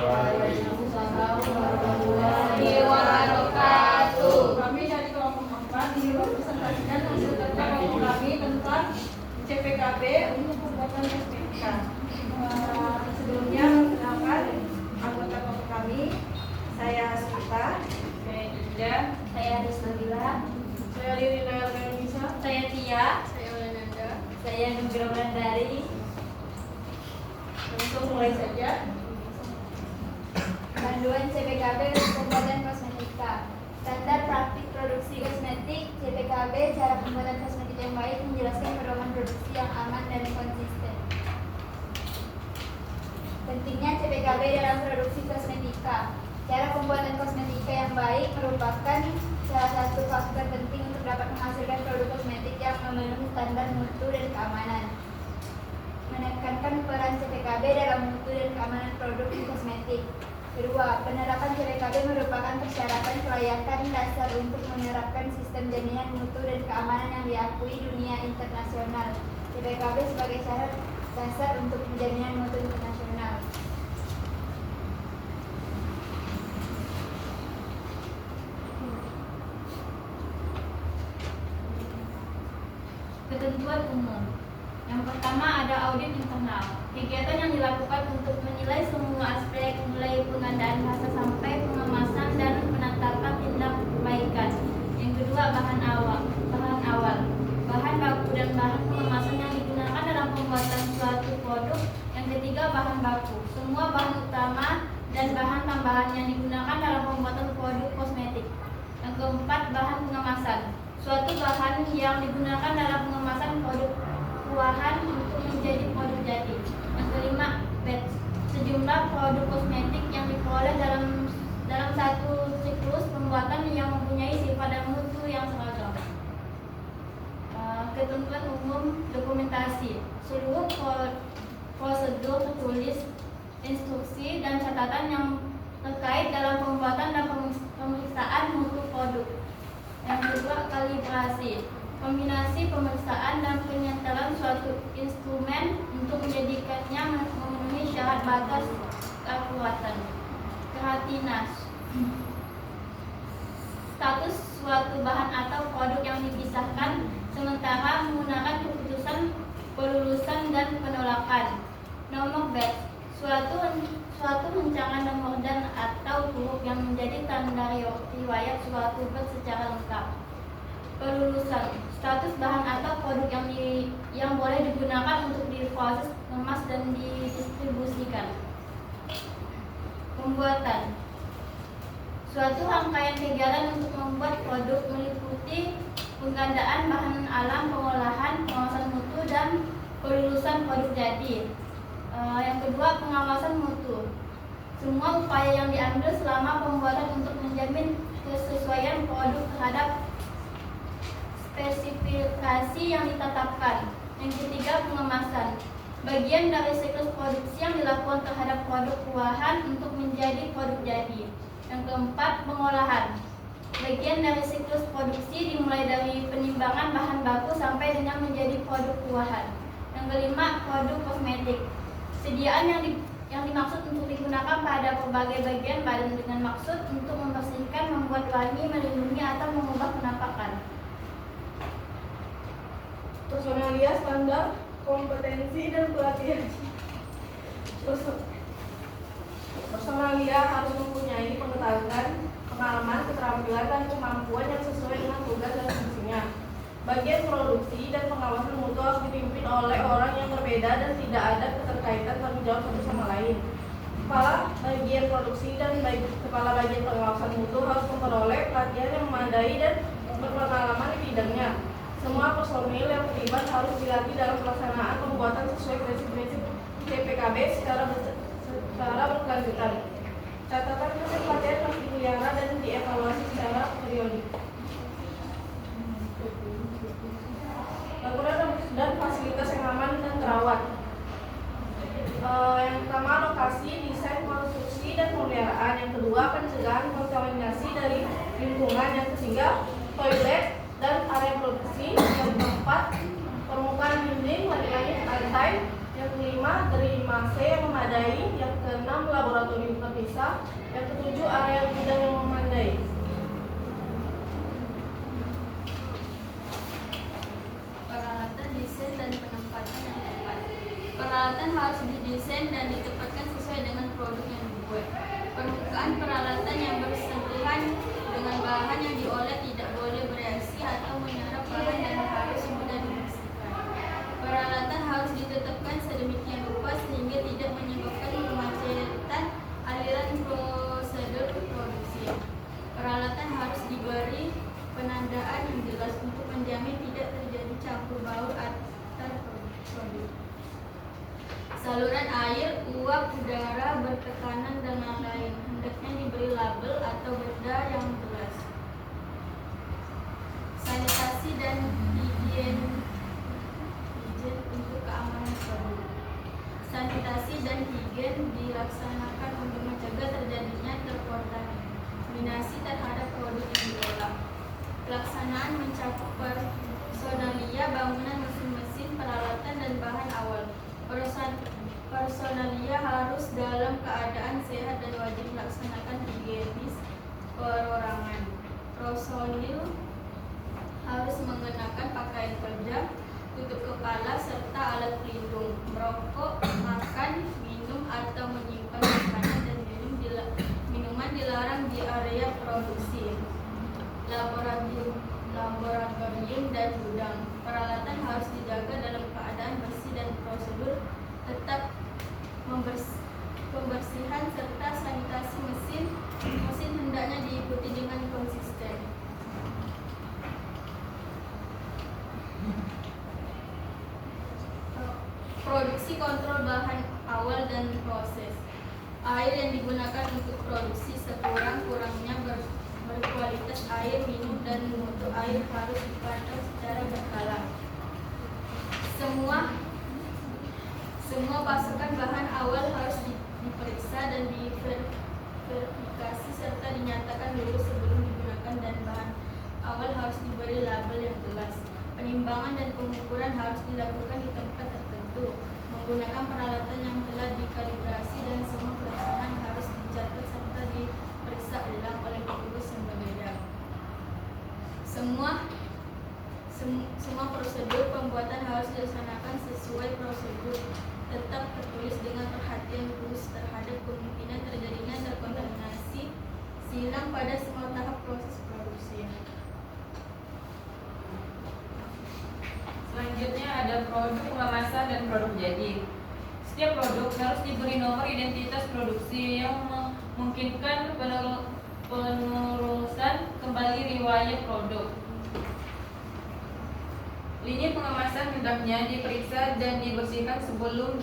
Waalaikumsalam warahmatullahi wabarakatuh. Kami dari kelompok 4 dipresentasikan hasil kerja kelompok kami tentang CPKB untuk pembuatan SPK. Sebelumnya perkenalkan anggota kelompok kami. Saya Asmita, Saya Dinda, saya Riznabila, saya Lirina Elisa, saya Tia, saya Olenanda. saya Nugra Wulandari. Langsung mulai saja. Panduan CPKB untuk pembuatan kosmetika. Standar praktik produksi kosmetik CPKB, cara pembuatan kosmetik yang baik, menjelaskan pedoman produksi yang aman dan konsisten. Pentingnya CPKB dalam produksi kosmetika. Cara pembuatan kosmetika yang baik merupakan salah satu faktor penting untuk dapat menghasilkan produk kosmetik yang memenuhi standar mutu dan keamanan. Menekankan peran CPKB dalam mutu dan keamanan produk kosmetik. Kedua, penerapan CPKB merupakan persyaratan kelayakan dasar untuk menerapkan sistem jaminan mutu dan keamanan yang diakui dunia internasional. CPKB sebagai syarat dasar untuk jaminan mutu internasional. Ketentuan umum. Yang pertama ada audit internal. Kegiatan yang dilakukan untuk menilai semua aspek mulai pengadaan bahasa sampai pengemasan dan penetapan tindak perbaikan. Yang kedua bahan awal. Bahan baku dan bahan pengemasan yang digunakan dalam pembuatan suatu produk. Yang ketiga bahan baku. Semua bahan utama dan bahan tambahan yang digunakan dalam pembuatan produk kosmetik. Yang keempat bahan pengemasan. Suatu bahan yang digunakan dalam pengemasan produk buahan untuk menjadi produk jadi. Yang kelima, batch. Sejumlah produk kosmetik yang diperoleh dalam satu siklus pembuatan yang mempunyai sifat dan mutu yang seragam. Ketentuan umum dokumentasi. Seluruh prosedur tertulis, instruksi dan catatan yang terkait dalam pembuatan dan pemeriksaan mutu produk. Yang kedua, kalibrasi. Kombinasi pemeriksaan dan penyetelan suatu instrumen untuk menjadikannya memenuhi syarat batas keakuratan. Keratinase. Status suatu bahan atau produk yang dipisahkan sementara menggunakan keputusan pelulusan dan penolakan. Nomor batch. Suatu rancangan nomor dan atau huruf yang menjadi tanda riwayat suatu batch secara lengkap. Pelulusan. Status bahan atau produk yang boleh digunakan untuk diproses, kemas dan didistribusikan. Pembuatan. Suatu rangkaian kegiatan untuk membuat produk meliputi pengadaan bahan alam, pengolahan, pengawasan mutu dan pelulusan produk jadi. Yang kedua, pengawasan mutu. Semua upaya yang diambil selama pembuatan untuk menjamin kesesuaian produk terhadap spesifikasi yang ditetapkan. Yang ketiga, pengemasan. Bagian dari siklus produksi yang dilakukan terhadap produk buahan untuk menjadi produk jadi. Yang keempat, pengolahan. Bagian dari siklus produksi dimulai dari penimbangan bahan baku sampai dengan menjadi produk buahan. Yang kelima, produk kosmetik. Sediaan yang dimaksud untuk digunakan pada berbagai bagian badan dengan maksud untuk membersihkan, membuat wangi, melindungi atau mengubah penampakan. Personalia, standar, kompetensi dan pelatihan. Personalia harus mempunyai pengetahuan, pengalaman, keterampilan dan kemampuan yang sesuai dengan tugas dan fungsinya. Bagian produksi dan pengawasan mutu harus dipimpin oleh orang yang berbeda dan tidak ada keterkaitan tanggung jawab satu sama lain. Kepala bagian produksi dan kepala bagian pengawasan mutu harus memperoleh pelatihan yang memadai dan berpengalaman di bidangnya. Semua personil yang terlibat harus dilatih dalam pelaksanaan pembuatan sesuai prinsip-prinsip CPKB secara berkelanjutan. Catatan hasil pelatihan harus dipelihara dan dievaluasi secara periodik. Bangunan dan fasilitas yang aman dan terawat. Yang pertama, lokasi, desain, konstruksi, dan pemeliharaan. Yang kedua, pencegahan kontaminasi dari lingkungan. Yang ketiga, toilet dan area produksi. Yang keempat, permukaan dinding, langit-langit, lantai. Yang kelima, derima C yang memadai. Yang keenam, laboratorium terpisah. Yang ketujuh, area gudang yang memadai. Peralatan desain dan penempatan yang tepat. Peralatan harus didesain dan ditempatkan sesuai dengan produk yang dibuat. Permukaan peralatan yang bersentuhan dengan bahan yang diolah tidak boleh bereaksi atau menyerap bahan dan harus mudah dibersihkan. Peralatan harus ditetapkan sedemikian rupa sehingga tidak menyebabkan kemacetan aliran prosedur produksi. Peralatan harus diberi penandaan yang jelas untuk menjamin tidak terjadi campur baur antar produk. Saluran air, uap, udara, bertekanan, dan lain-lain hendaknya diberi label atau benda yang jelas. Sanitasi dan higien untuk keamanan produk. Sanitasi dan higien dilaksanakan untuk mencegah terjadinya terkontaminasi terhadap produk yang diolah. Pelaksanaan mencakup personalia, bangunan, mesin-mesin, peralatan, dan bahan awal. Personalia harus dalam keadaan sehat dan wajib melaksanakan higienis perorangan. Personil harus mengenakan pakaian kerja, tutup kepala, serta alat pelindung. Merokok, makan, minum, atau menyimpan makanan dan minuman dilarang di area produksi. Laboratorium dan gudang. Peralatan harus dijaga dalam keadaan bersih dan prosedur tetap pembersihan serta sanitasi mesin hendaknya diikuti dengan konsisten. Produksi, kontrol bahan awal dan proses. Air yang digunakan untuk produksi sekurang-kurangnya berkualitas air minum dan mutu air harus dipantau secara berkala. Semua pasokan bahan awal harus diperiksa dan diverifikasi serta dinyatakan lulus sebelum digunakan, dan bahan awal harus diberi label yang jelas. Penimbangan dan pengukuran harus dilakukan di tempat tertentu menggunakan peralatan yang telah dikalibrasi, dan semua pelaksanaan harus dicatat serta diperiksa ulang oleh petugas yang berbeda. Semua prosedur pembuatan harus dilaksanakan sesuai prosedur, tetap tertulis dengan perhatian khusus terhadap kemungkinan terjadinya terkontaminasi silang pada semua tahap proses produksi. Selanjutnya ada produk pengemasan dan produk jadi. Setiap produk harus diberi nomor identitas produksi yang memungkinkan penerusan kembali riwayat produk. Lini pengemasan hendaknya diperiksa dan dibersihkan sebelum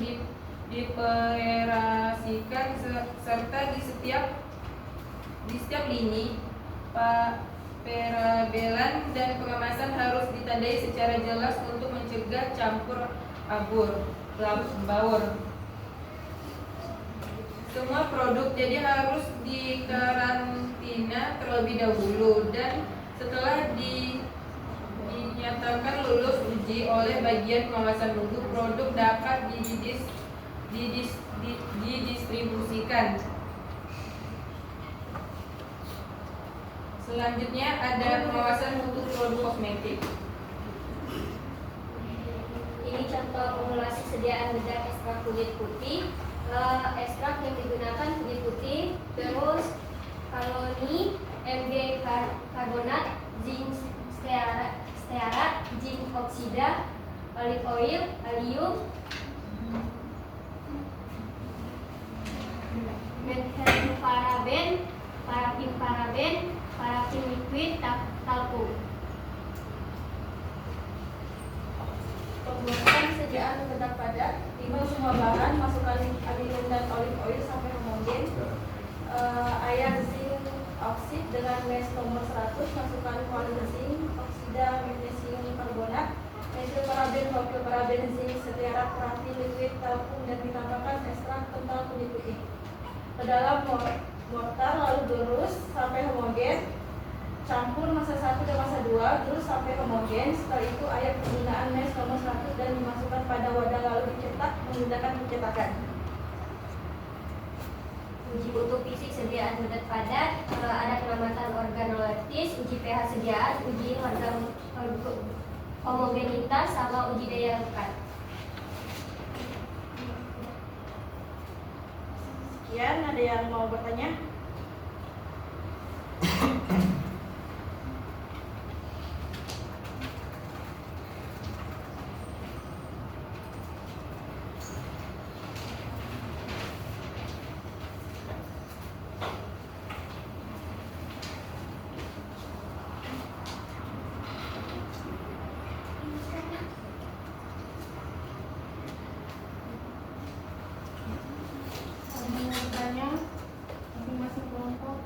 dioperasikan serta di setiap lini perabelan dan pengemasan harus ditandai secara jelas untuk mencegah campur baur. Semua produk jadi harus dikarantina terlebih dahulu, dan setelah dinyatakan lulus uji oleh bagian pengawasan mutu, produk dapat didistribusikan. Selanjutnya ada pengawasan mutu produk kosmetik. Ini contoh formulasi sediaan bedak ekstrak kunyit putih. Ekstrak yang digunakan kunyit putih, terus kaloni, Mg karbonat, zinc stearat, zinc oksida, olive oil, alium, methenparaben, parafin liquid, talkum. Pembuatan sediaan bedak padat. Timbang semua bahan, masukkan aluminium dan olive oil sampai homogen. Air zinc oksid dengan mes nomor 100, masukkan kualitas zinc oksida, magnesium karbonat, metil paraben, wakil paraben, zinc stearat, parafin liquid, talkum, dan ditambahkan ekstrak kental kunyit putih ke dalam mortar, lalu gerus sampai homogen. campur massa 1 dan massa 2 terus sampai homogen. Setelah itu ayat penggunaan mes nomor 100 dan dimasukkan pada wadah lalu dicetak menggunakan pencetakan. Uji mutu fisik sediaan bulat padat, ada pengamatan organoleptis, uji pH sediaan, uji homogenitas, sama uji daya lekat. Sekian, ada yang mau bertanya? Masing-masing kelompok.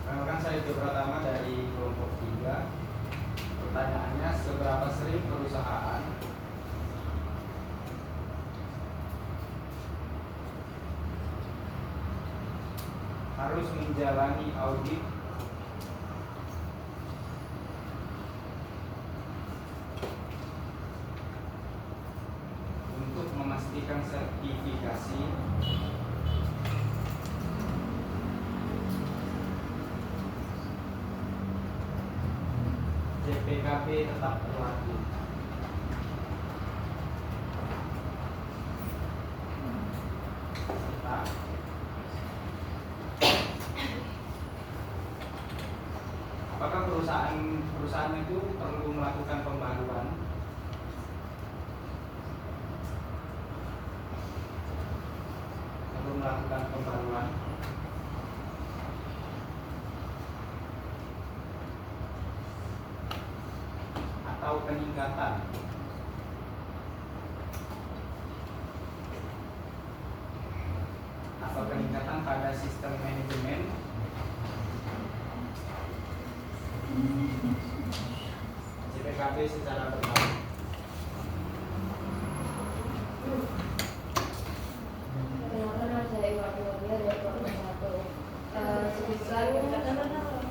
Perkenalkan, saya itu pertama dari kelompok 3. Pertanyaannya, seberapa sering perusahaan harus menjalani audit untuk memastikan sertifikasi JPKB tetap berlaku? Apakah perusahaan itu perlu melakukan pembaruan? Perlu melakukan pembaruan atau peningkatan? Atau peningkatan pada sistem manajemen JPKB secara bertahap? Perkenalkan, saya Iwan Iwania dari kelompok 1. Sebutkan sebutkan salah satu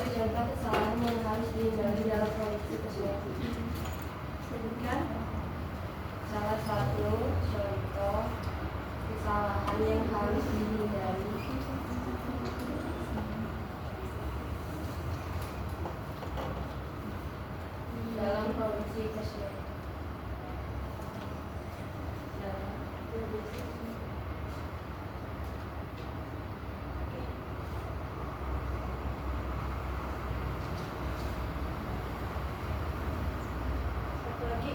contoh kesalahan yang harus dihindari dalam produksi kosmetik. Sebutkan. Salah satu contoh kesalahan yang harus dihindari dalam produksi kosmetik. Satu lagi.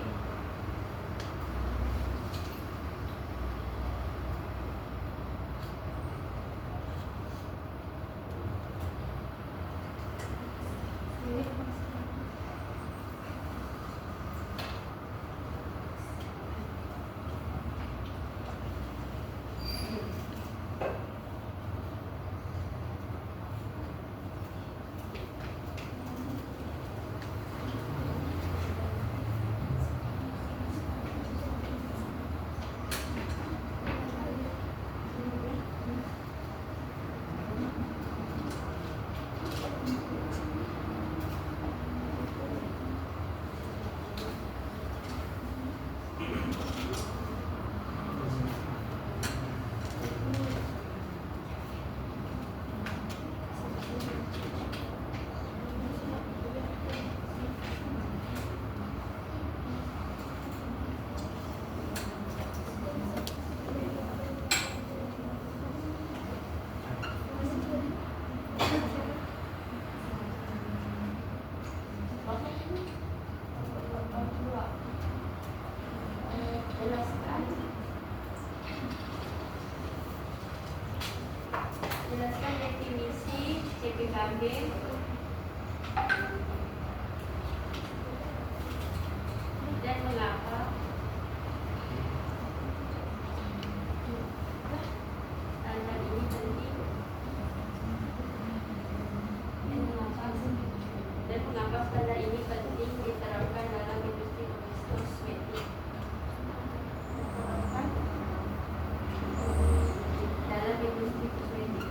Jelaskan definisi CPKB Dan mengapa standar ini penting? Dan mengapa standar ini penting diterapkan dalam industri kosmetik? Dalam industri kosmetik.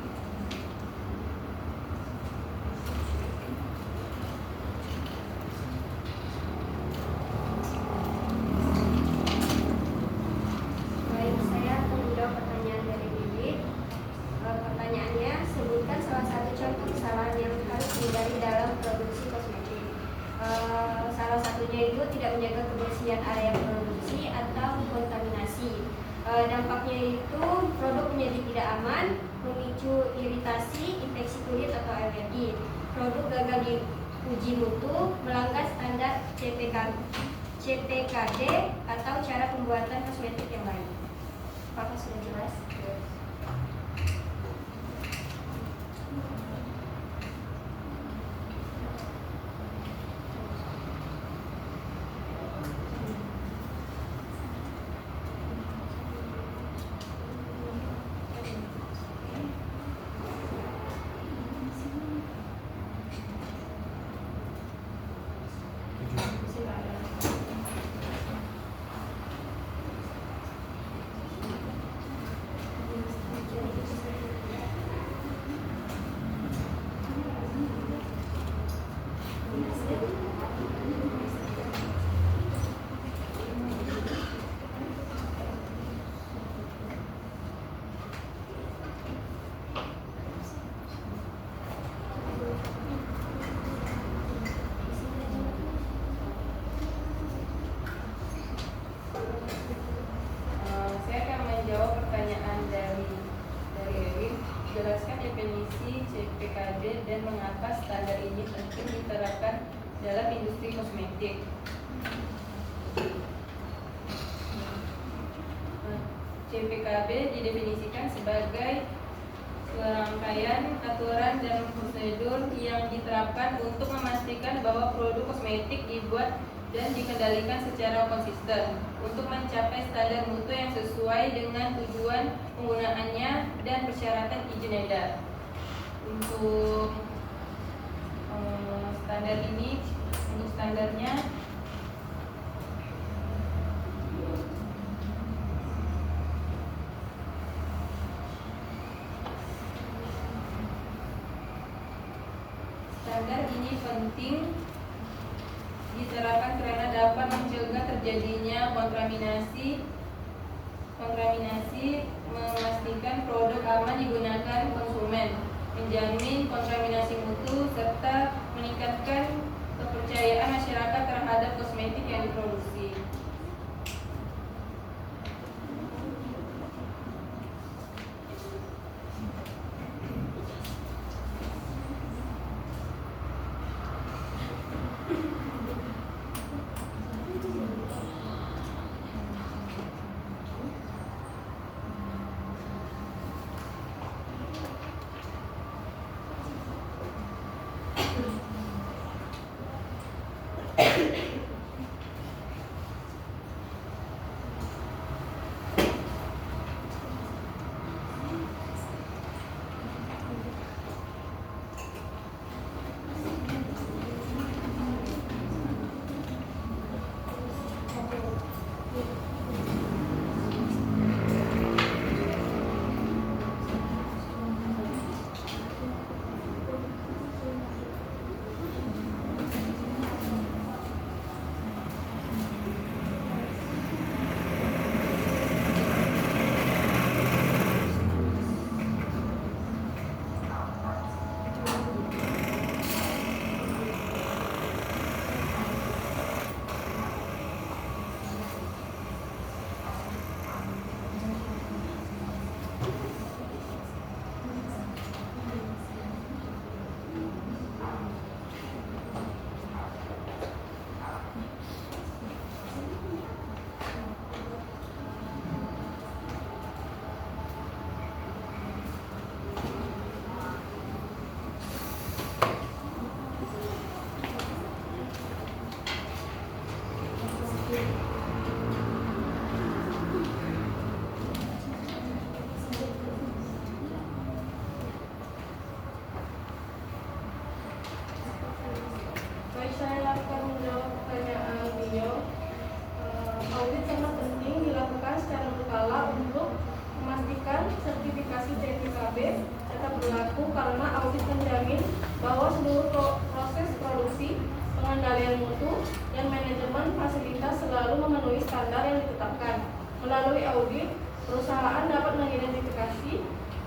Baik, saya akan menjawab pertanyaan dari Bibit. Pertanyaannya, sebutkan salah satu contoh kesalahan yang harus dihindari dalam produksi kosmetik. Salah satunya itu tidak menjaga kebersihan area produksi atau kontaminasi. Dampaknya itu produk menjadi tidak aman, memicu iritasi, infeksi kulit atau alergi. Produk gagal diuji mutu, melanggar standar CPKD atau cara pembuatan kosmetik yang lain. Apakah sudah jelas? Saya akan menjawab pertanyaan dari Erwin. Jelaskan definisi CPKD dan mengapa standar ini penting diterapkan dalam industri kosmetik. CPKD didefinisikan sebagai serangkaian aturan dan prosedur yang diterapkan untuk memastikan bahwa produk kosmetik dibuat dan dikendalikan secara konsisten untuk mencapai standar mutu yang sesuai dengan tujuan penggunaannya dan persyaratan izin edar. Untuk standar ini, untuk standarnya standar ini penting diterapkan karena dapat mencegah terjadinya kontaminasi, memastikan produk aman digunakan konsumen, menjamin kontaminasi mutu, serta meningkatkan kepercayaan masyarakat terhadap kosmetik yang diproduksi. berlaku karena audit menjamin bahwa seluruh proses produksi, pengendalian mutu, dan manajemen fasilitas selalu memenuhi standar yang ditetapkan. Melalui audit, perusahaan dapat mengidentifikasi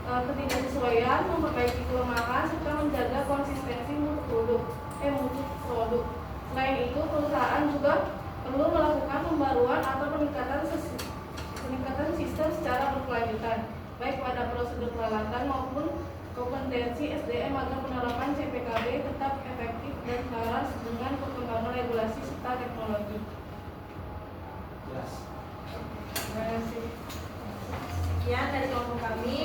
ketidaksesuaian, memperbaiki kelemahan, serta menjaga konsistensi mutu produk. Selain itu, perusahaan juga perlu melakukan pembaruan atau peningkatan sistem secara berkelanjutan, baik pada prosedur peralatan maupun kompetensi SDM agar penerapan CPKB tetap efektif dan selaras dengan perkembangan regulasi serta teknologi. Jelas. Terima kasih. Sekian dari kelompok kami.